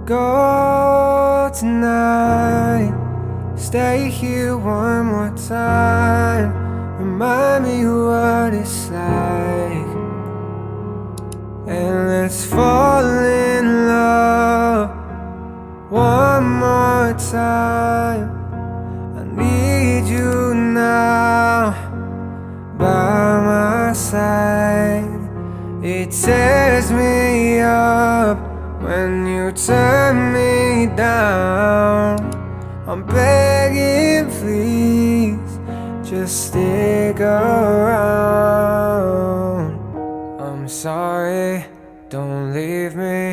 go tonight. Stay here one more time. Remind me what it's like, and let's fall in love one more time. I need you now by my side. It tears me up when you turn me down. I'm begging, please, just stick around. I'm sorry, don't leave me.